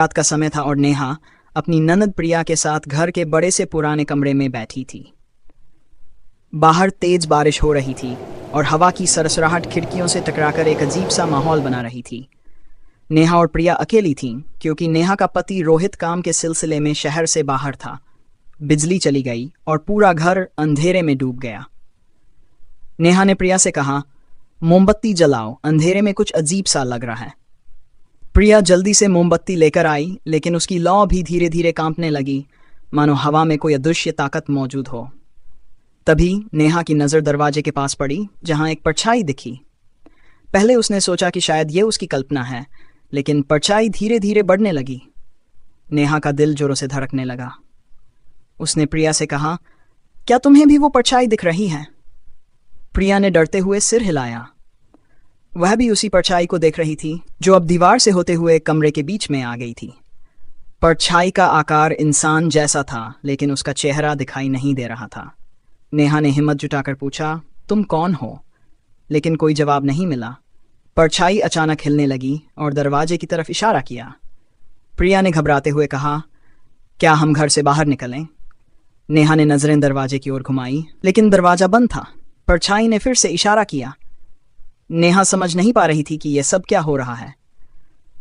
रात का समय था और नेहा अपनी ननद प्रिया के साथ घर के बड़े से पुराने कमरे में बैठी थी। बाहर तेज बारिश हो रही थी और हवा की सरसराहट खिड़कियों से टकराकर एक अजीब सा माहौल बना रही थी। नेहा और प्रिया अकेली थीं क्योंकि नेहा का पति रोहित काम के सिलसिले में शहर से बाहर था। बिजली चली गई और पूरा घर अंधेरे में डूब गया। नेहा ने प्रिया से कहा, मोमबत्ती जलाओ, अंधेरे में कुछ अजीब सा लग रहा है। प्रिया जल्दी से मोमबत्ती लेकर आई, लेकिन उसकी लौ भी धीरे धीरे कांपने लगी, मानो हवा में कोई अदृश्य ताकत मौजूद हो। तभी नेहा की नज़र दरवाजे के पास पड़ी, जहां एक परछाई दिखी। पहले उसने सोचा कि शायद ये उसकी कल्पना है, लेकिन परछाई धीरे धीरे बढ़ने लगी। नेहा का दिल जोरों से धड़कने लगा। उसने प्रिया से कहा, क्या तुम्हें भी वो परछाई दिख रही है? प्रिया ने डरते हुए सिर हिलाया। वह भी उसी परछाई को देख रही थी, जो अब दीवार से होते हुए कमरे के बीच में आ गई थी। परछाई का आकार इंसान जैसा था, लेकिन उसका चेहरा दिखाई नहीं दे रहा था। नेहा ने हिम्मत जुटाकर पूछा, तुम कौन हो? लेकिन कोई जवाब नहीं मिला। परछाई अचानक हिलने लगी और दरवाजे की तरफ इशारा किया। प्रिया ने घबराते हुए कहा, क्या हम घर से बाहर निकलें? नेहा ने नजरें दरवाजे की ओर घुमाई, लेकिन दरवाजा बंद था। परछाई ने फिर से इशारा किया। नेहा समझ नहीं पा रही थी कि यह सब क्या हो रहा है।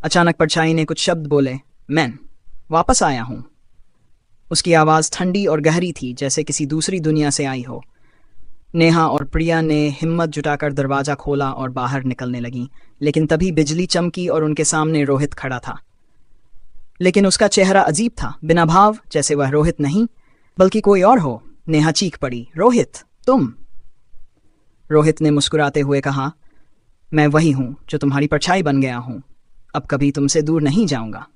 अचानक परछाई ने कुछ शब्द बोले, मैं वापस आया हूं। उसकी आवाज़ ठंडी और गहरी थी, जैसे किसी दूसरी दुनिया से आई हो। नेहा और प्रिया ने हिम्मत जुटाकर दरवाज़ा खोला और बाहर निकलने लगीं, लेकिन तभी बिजली चमकी और उनके सामने रोहित खड़ा था। लेकिन उसका चेहरा अजीब था, बिना भाव, जैसे वह रोहित नहीं बल्कि कोई और हो। नेहा चीख पड़ी, रोहित, तुम? रोहित ने मुस्कुराते हुए कहा, मैं वही हूं जो तुम्हारी परछाई बन गया हूं। अब कभी तुमसे दूर नहीं जाऊंगा।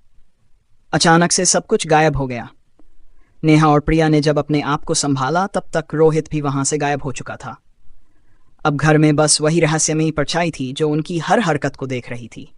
अचानक से सब कुछ गायब हो गया। नेहा और प्रिया ने जब अपने आप को संभाला, तब तक रोहित भी वहां से गायब हो चुका था। अब घर में बस वही रहस्यमयी परछाई थी जो उनकी हर हरकत को देख रही थी।